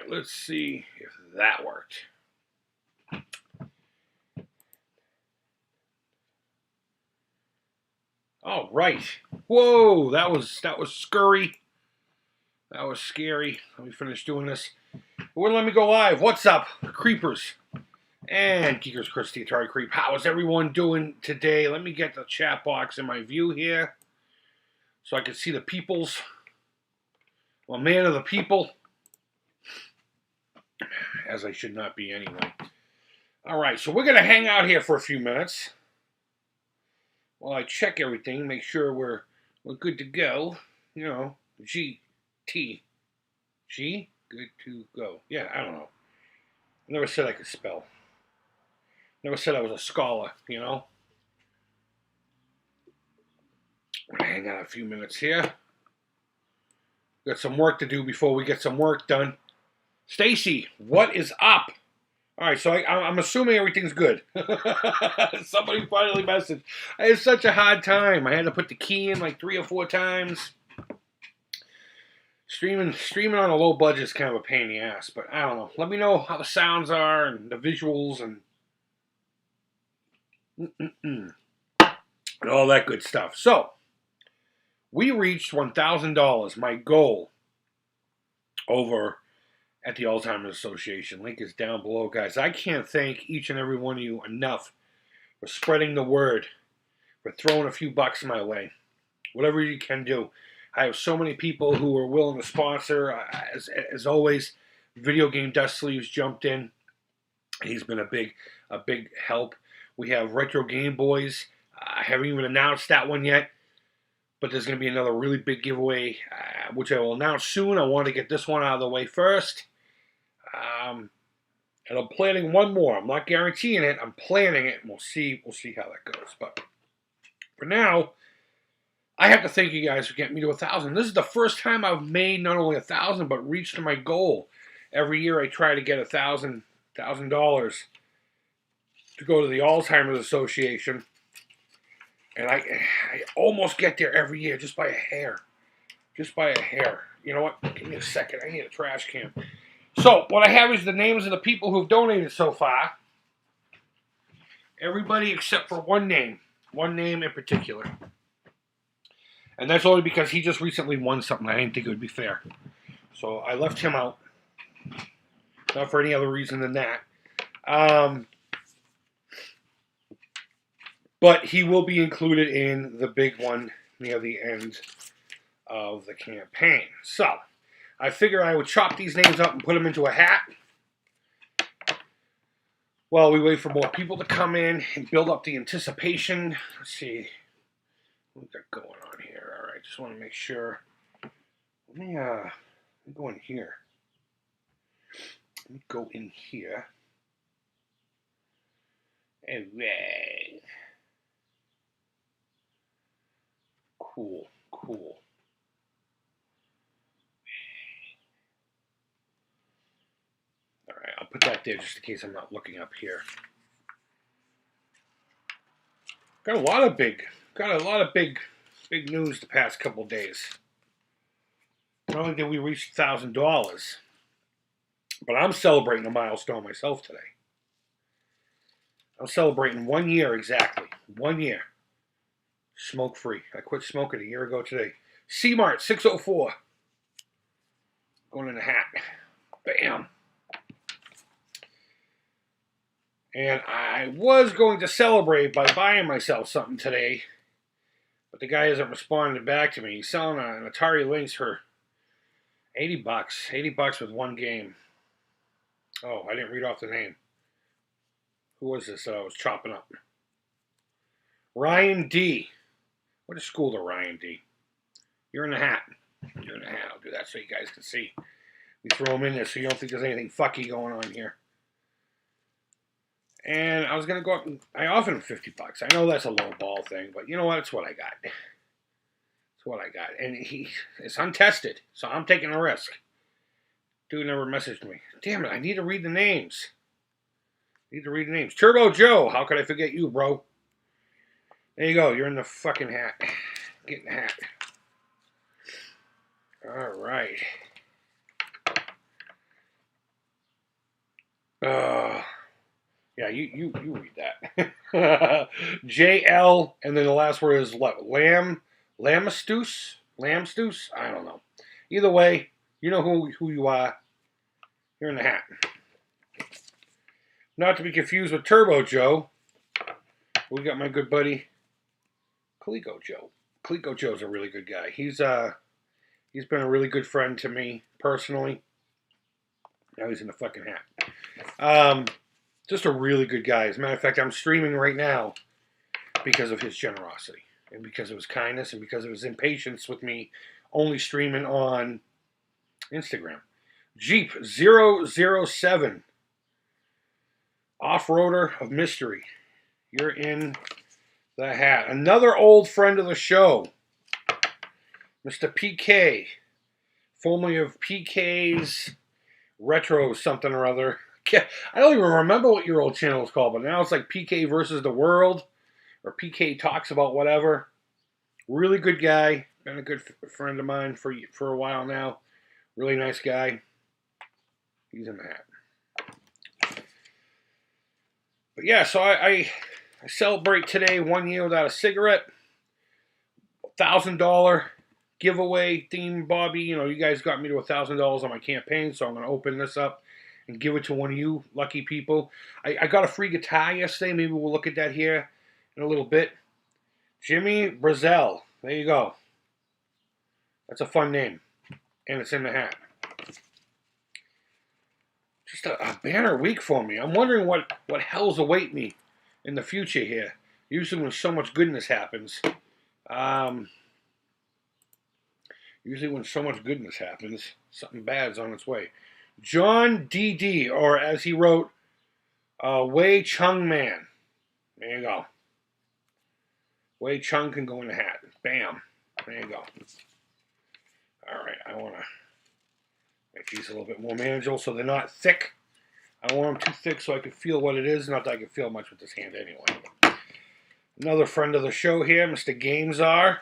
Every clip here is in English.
right, let's see if that worked. All right. Whoa, that was scurry. That was scary. Let me finish doing this. It wouldn't let me go live. What's up, creepers and geekers? Chris, the Atari Creep. How is everyone doing today? Let me get the chat box in my view here so I can see the peoples. I'm a man of the people, as I should not be anyway. All right, so we're going to hang out here for a few minutes while I check everything, make sure we're good to go. You know, G, good to go. Yeah, I don't know. I never said I could spell. Never said I was a scholar, you know. I'm going to hang out a few minutes here. Got some work to do before we get some work done. Stacy, what is up? All right, so I'm assuming everything's good. Somebody finally messaged. I had such a hard time. I had to put the key in like 3 or 4 times. Streaming on a low budget is kind of a pain in the ass, but I don't know. Let me know how the sounds are and the visuals and all that good stuff. So, we reached $1,000, my goal, over at the Alzheimer's Association. Link is down below, guys. I can't thank each and every one of you enough for spreading the word, for throwing a few bucks my way. Whatever you can do. I have so many people who are willing to sponsor. As always, Video Game Dust Sleeves jumped in. He's been a big help. We have Retro Game Boys. I haven't even announced that one yet, but there's going to be another really big giveaway, which I will announce soon. I want to get this one out of the way first. And I'm planning one more. I'm not guaranteeing it. I'm planning it, and we'll see how that goes. But for now, I have to thank you guys for getting me to 1,000. This is the first time I've made not only 1,000 but reached my goal. Every year I try to get $1,000 to go to the Alzheimer's Association, and I almost get there every year just by a hair. Just by a hair. You know what? Give me a second. I need a trash can. So, what I have is the names of the people who've donated so far. Everybody except for one name. One name in particular. And that's only because he just recently won something. I didn't think it would be fair. So, I left him out. Not for any other reason than that. But he will be included in the big one near the end of the campaign. So, I figure I would chop these names up and put them into a hat while we wait for more people to come in and build up the anticipation. Let's see what we got going on here. All right, just want to make sure. Let me go in here. Let me go in here. All right. Cool. All right, I'll put that there just in case I'm not looking up here. Got a lot of big news the past couple days. Not only did we reach $1,000, but I'm celebrating a milestone myself today. I'm celebrating 1 year exactly. 1 year. Smoke free. I quit smoking a year ago today. C-Mart 604. Going in the hat. Bam. And I was going to celebrate by buying myself something today, but the guy hasn't responded back to me. He's selling an Atari Lynx for $80. $80 with one game. Oh, I didn't read off the name. Who was this that I was chopping up? Ryan D. What a school to Ryan D. You're in the hat. You're in the hat. I'll do that so you guys can see. We throw them in there so you don't think there's anything fucky going on here. And I was going to go up and I offered him $50. I know that's a low ball thing, but you know what? It's what I got. It's what I got. And it's untested, so I'm taking a risk. Dude never messaged me. Damn it, I need to read the names. Turbo Joe, how could I forget you, bro? There you go. You're in the fucking hat. Get in the hat. All right. Yeah, you read that. JL, and then the last word is what? Lamstus? Lamstus? I don't know. Either way, you know who you are. You're in the hat. Not to be confused with Turbo Joe. We got my good buddy Coleco Joe. Coleco Joe's a really good guy. He's been a really good friend to me personally. Now he's in the fucking hat. Just a really good guy. As a matter of fact, I'm streaming right now because of his generosity and because of his kindness and because of his impatience with me only streaming on Instagram. Jeep 007, off-roader of mystery. You're in the hat. Another old friend of the show, Mr. PK, formerly of PK's Retro something or other. I don't even remember what your old channel was called, but now it's like PK versus the world, or PK talks about whatever. Really good guy. Been a good friend of mine for a while now. Really nice guy. He's in the hat. But yeah, so I celebrate today 1 year without a cigarette. $1,000 giveaway theme, Bobby. You know, you guys got me to $1,000 on my campaign, so I'm going to open this up and give it to one of you lucky people. I got a free guitar yesterday. Maybe we'll look at that here in a little bit. Jimmy Brazel. There you go. That's a fun name. And it's in the hat. Just a banner week for me. I'm wondering what hells await me in the future here. Usually when so much goodness happens. Something bad's on its way. John D.D., or as he wrote, Wei Chung Man. There you go. Wei Chung can go in the hat. Bam. There you go. All right, I want to make these a little bit more manageable so they're not thick. I don't want them too thick so I can feel what it is. Not that I can feel much with this hand anyway. Another friend of the show here, Mr. GameZar.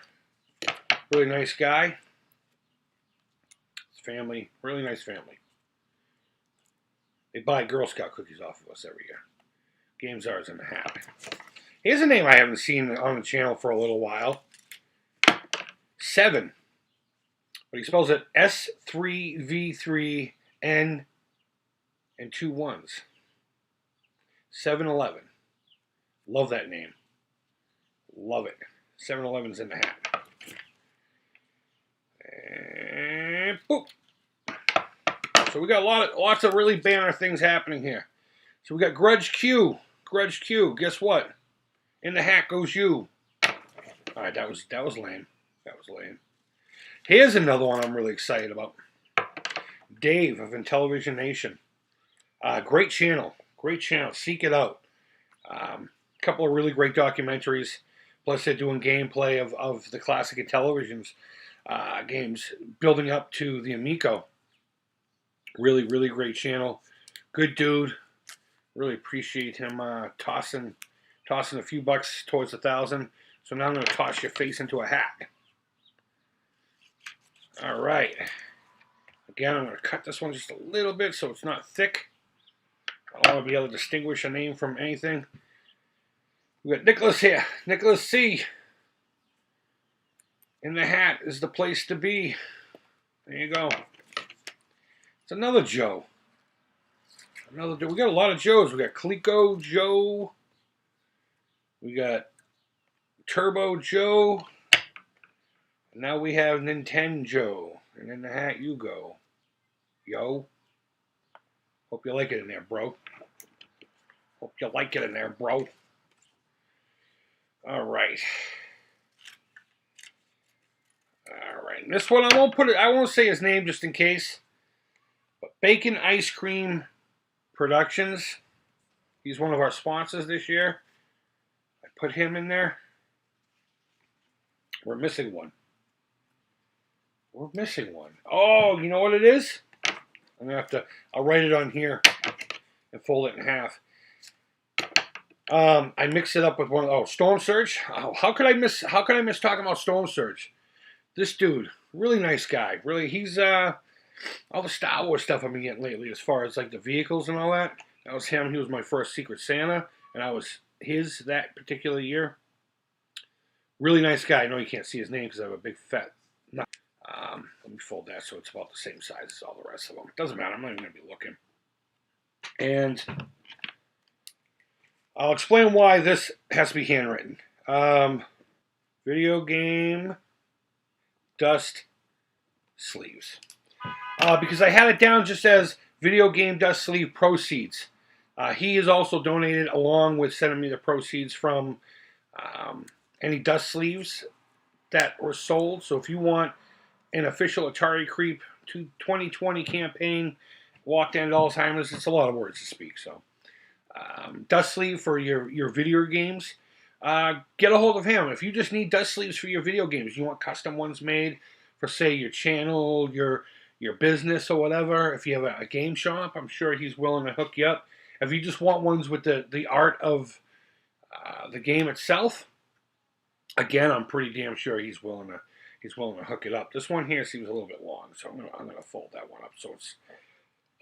Really nice guy. His family, really nice family. They buy Girl Scout cookies off of us every year. GameZar's in the hat. Here's a name I haven't seen on the channel for a little while. 7. But he spells it S3V3N and 2 1s. 7-Eleven. Love that name. Love it. 7-Eleven's in the hat. And boop. So we got lots of really banner things happening here. So we got Grudge Q. Grudge Q. Guess what? In the hat goes you. All right, that was lame. That was lame. Here's another one I'm really excited about. Dave of Intellivision Nation. Great channel. Great channel. Seek it out. Couple of really great documentaries. Plus they're doing gameplay of the classic Intellivision's games building up to the Amico. Really, really great channel. Good dude. Really appreciate him tossing a few bucks towards 1,000. So now I'm going to toss your face into a hat. All right. Again, I'm going to cut this one just a little bit so it's not thick. I want to be able to distinguish a name from anything. We got Nicholas here. Nicholas C. In the hat is the place to be. There you go. It's another Joe. We got a lot of Joes. We got Coleco Joe. We got Turbo Joe. And now we have Nintendo Joe. And in the hat you go. Yo. Hope you like it in there, bro. Hope you like it in there, bro. All right. All right. This one I won't say his name just in case. But Bacon Ice Cream Productions. He's one of our sponsors this year. I put him in there. We're missing one. We're missing one. Oh, you know what it is? I'm gonna I'll write it on here and fold it in half. I mix it up with Storm Surge. Oh, how could I miss talking about Storm Surge? This dude, really nice guy. Really, he's all the Star Wars stuff I've been getting lately, as far as like the vehicles and all that. That was him. He was my first Secret Santa, and I was his that particular year. Really nice guy. I know you can't see his name because I have a big fat. Let me fold that so it's about the same size as all the rest of them. It doesn't matter. I'm not even going to be looking. And I'll explain why this has to be handwritten. Video game dust sleeves. Because I had it down just as video game dust sleeve proceeds. He is also donated along with sending me the proceeds from any dust sleeves that were sold. So if you want an official Atari Creep 2020 campaign, walked into Alzheimer's, it's a lot of words to speak. So dust sleeve for your video games, get a hold of him. If you just need dust sleeves for your video games, you want custom ones made for, say, your channel, your business or whatever. If you have a game shop, I'm sure he's willing to hook you up. If you just want ones with the art of the game itself, again, I'm pretty damn sure he's willing to hook it up. This one here seems a little bit long, so I'm gonna fold that one up so it's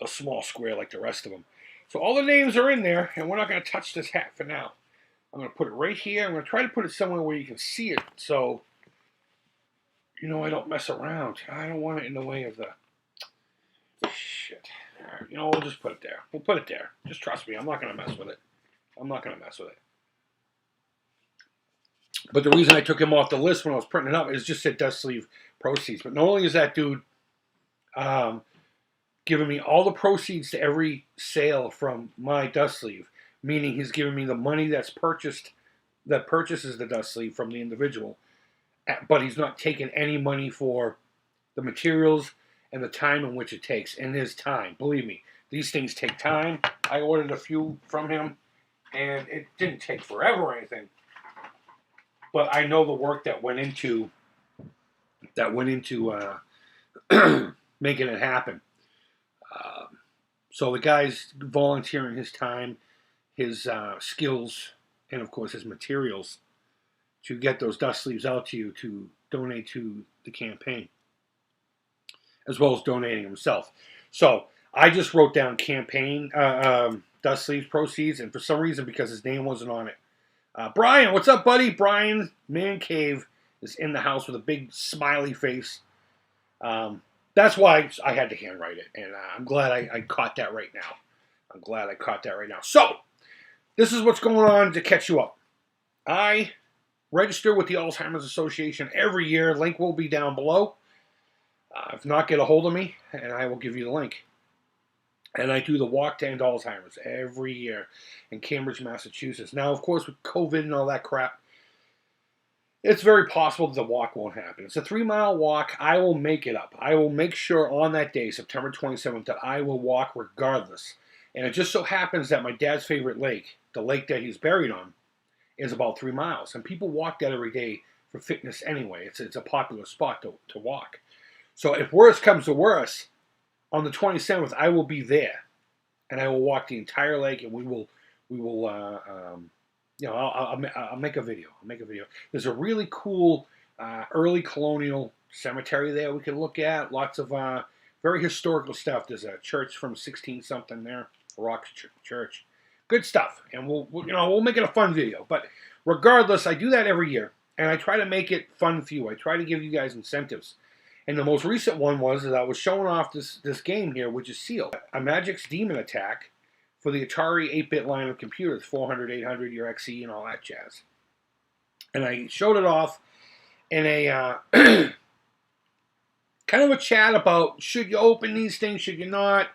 a small square like the rest of them. So all the names are in there, and we're not gonna touch this hat for now. I'm gonna put it right here. I'm gonna try to put it somewhere where you can see it, so I don't mess around. I don't want it in the way of the shit. All right, we'll just put it there. We'll put it there. Just trust me. I'm not gonna mess with it. I'm not gonna mess with it. But the reason I took him off the list when I was printing it up is just said dust sleeve proceeds. But not only is that dude giving me all the proceeds to every sale from my dust sleeve, meaning he's giving me the money that purchases the dust sleeve from the individual, but he's not taking any money for the materials and the time in which it takes. And his time, believe me, these things take time. I ordered a few from him, and it didn't take forever or anything. But I know the work that went into making it happen. So the guy's volunteering his time, his skills, and of course his materials to get those dust sleeves out to you to donate to the campaign, as well as donating himself. So I just wrote down campaign dust sleeves proceeds, and for some reason, because his name wasn't on it, Brian, what's up, buddy? Brian Man Cave is in the house with a big smiley face. That's why I had to handwrite it, and I'm glad I caught that right now. So, this is what's going on to catch you up. I register with the Alzheimer's Association every year. Link will be down below. If not, get a hold of me, and I will give you the link. And I do the walk to End Alzheimer's every year in Cambridge, Massachusetts. Now, of course, with COVID and all that crap, it's very possible that the walk won't happen. It's a 3-mile walk. I will make it up. I will make sure on that day, September 27th, that I will walk regardless. And it just so happens that my dad's favorite lake, the lake that he's buried on, is about 3 miles. And people walk that every day for fitness anyway. It's a popular spot to walk. So if worse comes to worse, on the 27th, I will be there, and I will walk the entire lake, and I'll make a video. There's a really cool early colonial cemetery there we can look at. Lots of very historical stuff. There's a church from 16-something there, a rock church. Good stuff, and we'll make it a fun video. But regardless, I do that every year, and I try to make it fun for you. I try to give you guys incentives. And the most recent one was that I was showing off this game here, which is sealed. A Magic's Demon Attack for the Atari 8-bit line of computers, 400, 800, your XE, and all that jazz. And I showed it off in a kind of a chat about, should you open these things, should you not?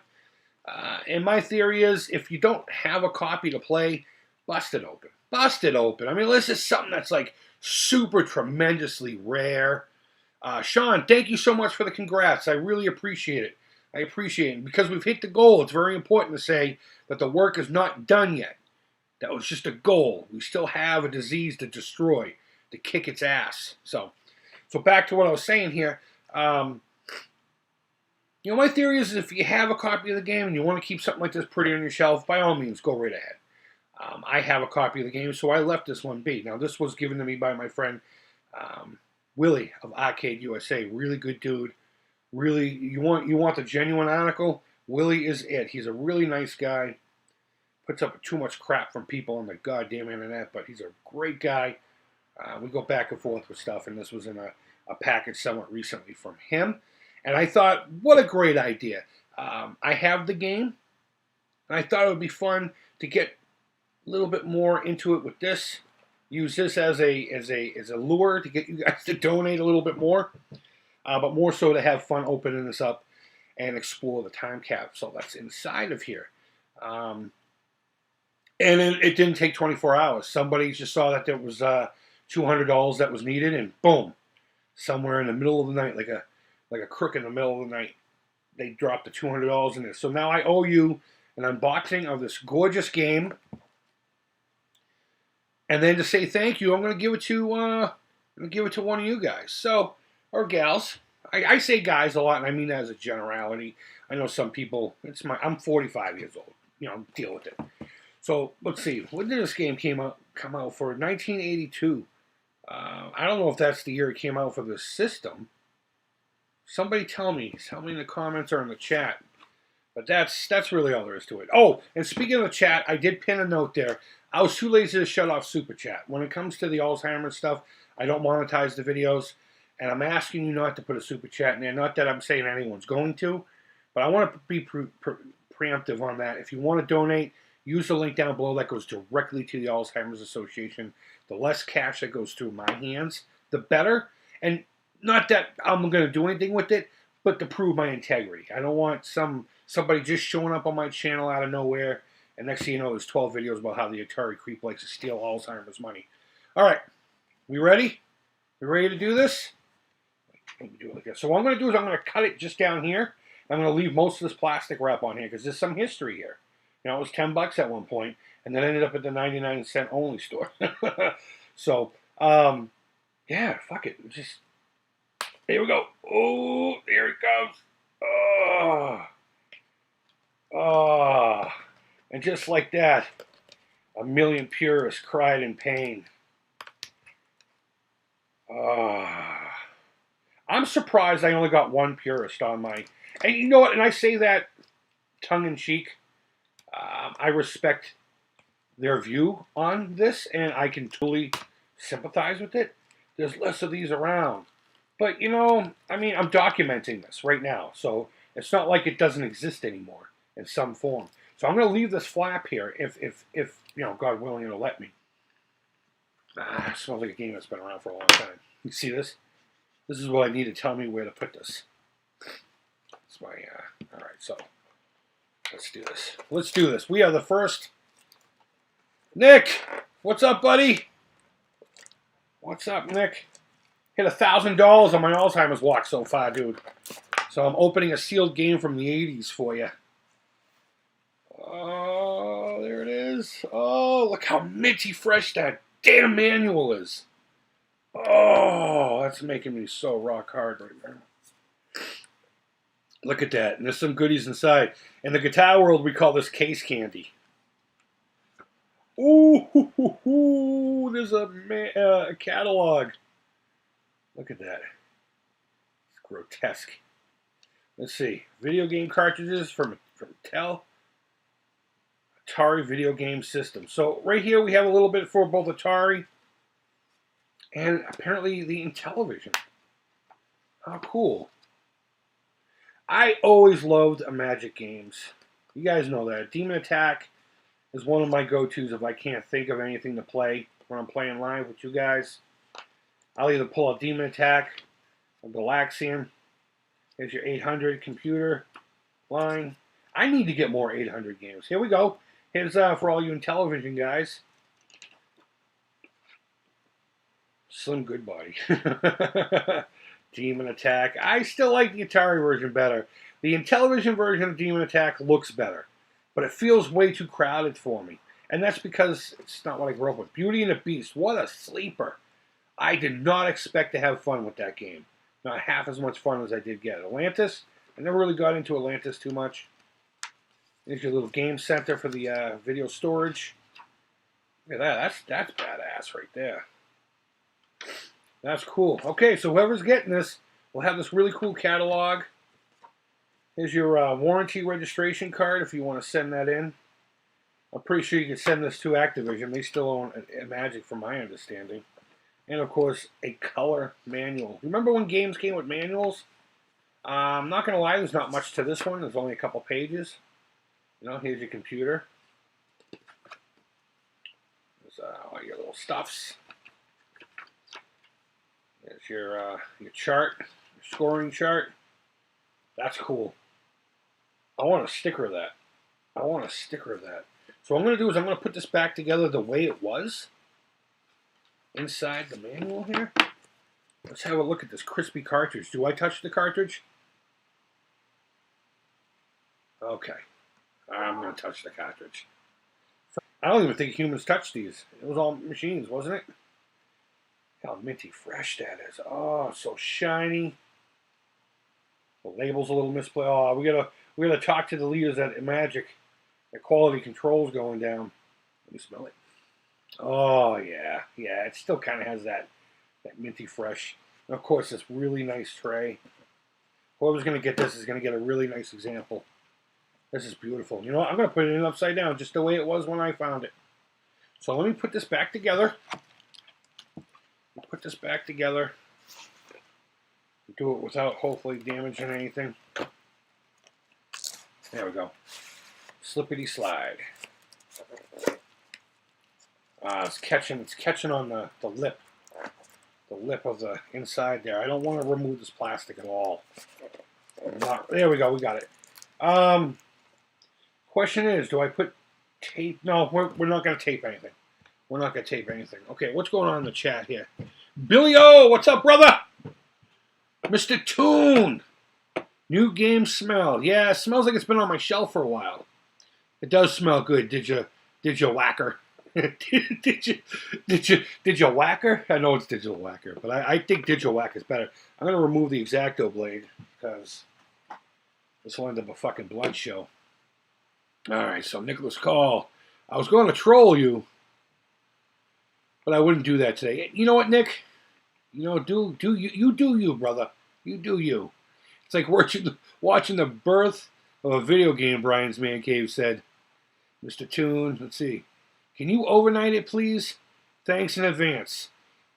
And my theory is, if you don't have a copy to play, bust it open. Bust it open. I mean, this is something that's like super tremendously rare. Sean, thank you so much for the congrats. I really appreciate it. And because we've hit the goal, it's very important to say that the work is not done yet. That was just a goal. We still have a disease to destroy, to kick its ass. So back to what I was saying here. My theory is if you have a copy of the game and you want to keep something like this pretty on your shelf, by all means, go right ahead. I have a copy of the game, so I left this one be. Now, this was given to me by my friend Willie of Arcade USA. Really good dude. Really, you want the genuine article? Willie is it. He's a really nice guy. puts up too much crap from people on the goddamn internet, but he's a great guy. We go back and forth with stuff, and this was in a package somewhat recently from him. And I thought, what a great idea. I have the game, and I thought it would be fun to get a little bit more into it with this. Use this as a lure to get you guys to donate a little bit more, but more so to have fun opening this up and explore the time capsule that's inside of here. And it didn't take 24 hours. Somebody just saw that there was $200 that was needed, and boom, somewhere in the middle of the night, like a crook in the middle of the night, they dropped the $200 in this. So now I owe you an unboxing of this gorgeous game, and then to say thank you, I'm going to give it to one of you guys, so or gals. I say guys a lot, and I mean that as a generality. I know some people. I'm 45 years old. Deal with it. So let's see. When did this game come out for? 1982. I don't know if that's the year it came out for the system. Somebody tell me in the comments or in the chat. But that's really all there is to it. Oh, and speaking of the chat, I did pin a note there. I was too lazy to shut off Super Chat. When it comes to the Alzheimer's stuff, I don't monetize the videos. And I'm asking you not to put a Super Chat in there. Not that I'm saying anyone's going to. But I want to be preemptive on that. If you want to donate, use the link down below. That goes directly to the Alzheimer's Association. The less cash that goes through my hands, the better. And not that I'm going to do anything with it, but to prove my integrity. I don't want somebody just showing up on my channel out of nowhere, and next thing you know, there's 12 videos about how the Atari Creep likes to steal Alzheimer's money. All right, we ready? We ready to do this? Let me do it like this. So what I'm going to do is I'm going to cut it just down here. I'm going to leave most of this plastic wrap on here because there's some history here. It was $10 at one point, and then ended up at the 99-cent only store. So, yeah, fuck it. Here we go. Oh, there it goes. Oh. And just like that, a million purists cried in pain. I'm surprised I only got one purist on my... And you know what? And I say that tongue-in-cheek. I respect their view on this, and I can totally sympathize with it. There's less of these around. But, I'm documenting this right now, so it's not like it doesn't exist anymore in some form. So I'm going to leave this flap here if God willing, it'll let me. It smells like a game that's been around for a long time. You see this? This is what I need to tell me where to put this. That's my, all right, so let's do this. Let's do this. We are the first. Nick, what's up, buddy? What's up, Nick? Hit $1,000 on my Alzheimer's watch so far, dude. So I'm opening a sealed game from the 80s for you. Oh, there it is. Oh, look how minty fresh that damn manual is. Oh, that's making me so rock hard right now. Look at that. And there's some goodies inside. In the guitar world, we call this case candy. Ooh, there's a catalog. Look at that. It's grotesque. Let's see. Video game cartridges from Atari video game system. So right here we have a little bit for both Atari and apparently the Intellivision. How cool. I always loved Magic games. You guys know that. Demon Attack is one of my go-tos if I can't think of anything to play when I'm playing live with you guys. I'll either pull out Demon Attack or Galaxian. There's your 800 computer line. I need to get more 800 games. Here we go. Here's for all you Intellivision guys. Slim Goodbody. Demon Attack. I still like the Atari version better. The Intellivision version of Demon Attack looks better, but it feels way too crowded for me. And that's because it's not what I grew up with. Beauty and the Beast. What a sleeper. I did not expect to have fun with that game. Not half as much fun as I did get. Atlantis. I never really got into Atlantis too much. There's your little game center for the video storage. Look at that. That's badass right there. That's cool. Okay, so whoever's getting this will have this really cool catalog. Here's your warranty registration card if you want to send that in. I'm pretty sure you can send this to Activision. They still own Magic, from my understanding. And of course, a color manual. Remember when games came with manuals? I'm not gonna lie, there's not much to this one. There's only a couple pages. You know, here's your computer. There's all your little stuffs. There's your chart, your scoring chart. That's cool. I want a sticker of that. I want a sticker of that. So what I'm going to do is I'm going to put this back together the way it was inside the manual here. Let's have a look at this crispy cartridge. Do I touch the cartridge? Okay. I'm going to touch the cartridge. I don't even think humans touched these. It was all machines, wasn't it? How minty fresh that is. Oh, so shiny. The label's a little misplaced. Oh, we gotta talk to the leaders at Magic. The quality control's going down. Let me smell it. Oh yeah, yeah. It still kind of has that minty fresh. And of course, this really nice tray. Whoever's gonna get this is gonna get a really nice example. This is beautiful. You know what? I'm gonna put it in upside down, just the way it was when I found it. So let me put this back together. Put this back together. Do it without hopefully damaging anything. There we go. Slippity slide. It's catching on the lip. The lip of the inside there. I don't want to remove this plastic at all. There we go, we got it. Question is, do I put tape? No, we're not going to tape anything. We're not going to tape anything. Okay, what's going on in the chat here? Billy O, what's up, brother? Mr. Toon. New game smell. Yeah, it smells like it's been on my shelf for a while. It does smell good. Did you whacker? did you whacker? I know it's digital whacker, but I think digital whack is better. I'm gonna remove the X-Acto blade because this will end up a fucking blood show. All right, so Nicholas Call. I was going to troll you, but I wouldn't do that today. You know what, Nick? You know, do you, brother. You do you. It's like watching the birth of a video game, Brian's Man Cave said. Mr. Toon, let's see. Can you overnight it, please? Thanks in advance.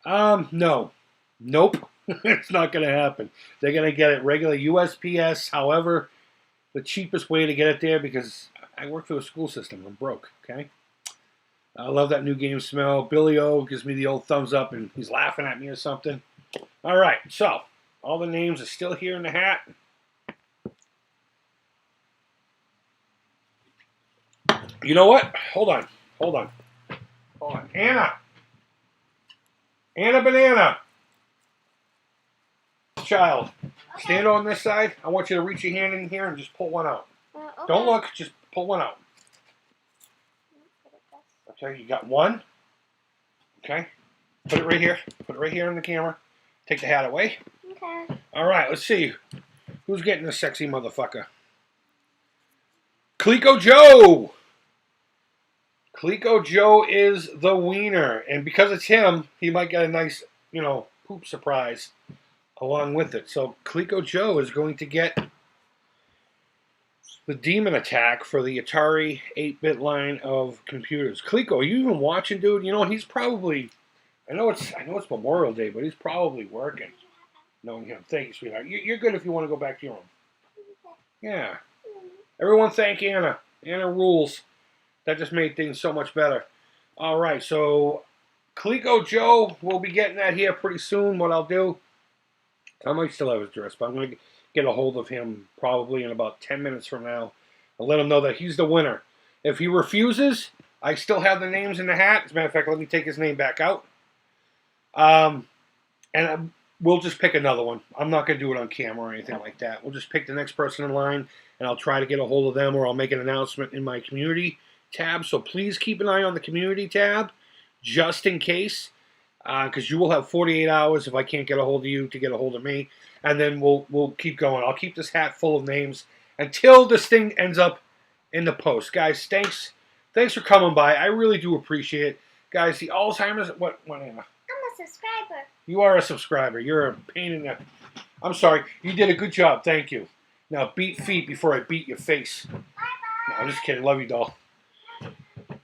No. Nope. It's not going to happen. They're going to get it regular USPS, however, the cheapest way to get it there, because I work for the school system. I'm broke, okay? I love that new game smell. Billy O gives me the old thumbs up, and he's laughing at me or something. All right, so all the names are still here in the hat. You know what? Hold on. Anna Banana. Child, stand on this side. I want you to reach your hand in here and just pull one out. Okay. Don't look, just pull one out. Okay, you got one. Okay, put it right here. Put it right here on the camera. Take the hat away. Okay. All right, let's see. Who's getting this sexy motherfucker? Clico Joe. Clico Joe is the wiener. And because it's him, he might get a nice, poop surprise along with it. So Clico Joe is going to get the Demon Attack for the Atari 8-bit line of computers. Clico, are you even watching, dude? You know, he's probably, I know it's Memorial Day, but he's probably working. Knowing him. Thank you, sweetheart. You're good if you want to go back to your room. Yeah. Everyone thank Anna. Anna rules. That just made things so much better. All right, so Clico Joe will be getting that here pretty soon. What I'll do, I might still have his address, but I'm going to get a hold of him probably in about 10 minutes from now. I'll let him know that he's the winner. If he refuses, I still have the names in the hat. As a matter of fact, let me take his name back out. And we'll just pick another one. I'm not going to do it on camera or anything like that. We'll just pick the next person in line, and I'll try to get a hold of them, or I'll make an announcement in my community tab. So please keep an eye on the community tab, just in case, because you will have 48 hours if I can't get a hold of you to get a hold of me, and then we'll keep going. I'll keep this hat full of names until this thing ends up in the post. Guys, thanks for coming by. I really do appreciate it. Guys, the Alzheimer's, what, Anna? I'm a subscriber. You are a subscriber. You're a pain in the... I'm sorry. You did a good job. Thank you. Now beat feet before I beat your face. Bye-bye. No, I'm just kidding. Love you, doll.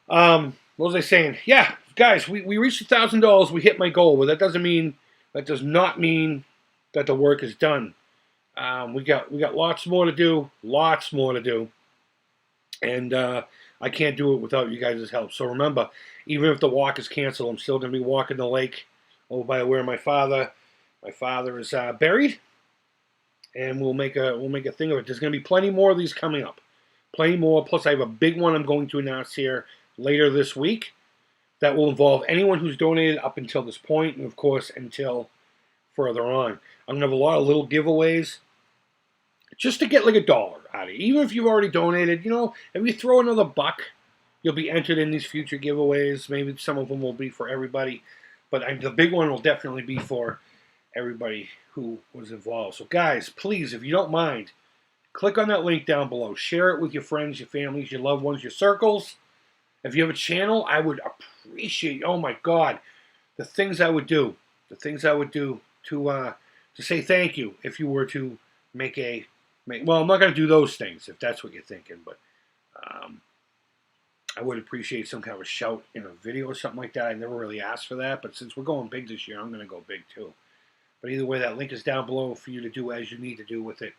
What was I saying? Yeah, guys, we reached $1,000. We hit my goal, but that does not mean that the work is done. We got lots more to do, and I can't do it without you guys' help. So remember, even if the walk is canceled, I'm still going to be walking the lake over by where my father is buried, and we'll make a thing of it. There's going to be plenty more of these coming up, plenty more. Plus, I have a big one I'm going to announce here later this week that will involve anyone who's donated up until this point, and of course until further on. I'm going to have a lot of little giveaways just to get like $1 out of it. Even if you've already donated, if you throw another buck, you'll be entered in these future giveaways. Maybe some of them will be for everybody, but the big one will definitely be for everybody who was involved. So guys, please, if you don't mind, click on that link down below. Share it with your friends, your families, your loved ones, your circles. If you have a channel, I would appreciate, oh my God, the things I would do to say thank you if you were to well, I'm not going to do those things if that's what you're thinking, but I would appreciate some kind of a shout in a video or something like that. I never really asked for that, but since we're going big this year, I'm going to go big too. But either way, that link is down below for you to do as you need to do with it.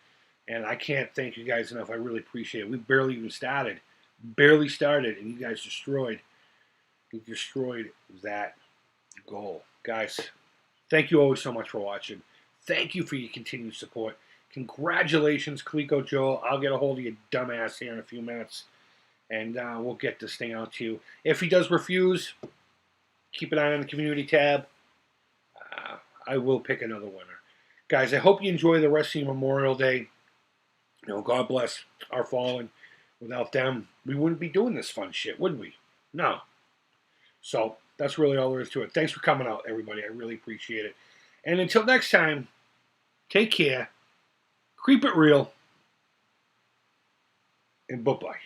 And I can't thank you guys enough. I really appreciate it. We barely even started. Barely started, and you guys destroyed that goal. Guys, thank you always so much for watching. Thank you for your continued support. Congratulations, Clico Joel. I'll get a hold of your dumbass here in a few minutes, and we'll get this thing out to you. If he does refuse, keep an eye on the community tab. I will pick another winner. Guys, I hope you enjoy the rest of your Memorial Day. God bless our fallen. Without them, we wouldn't be doing this fun shit, would we? No. So, that's really all there is to it. Thanks for coming out, everybody. I really appreciate it. And until next time, take care. Creep it real. And bye-bye.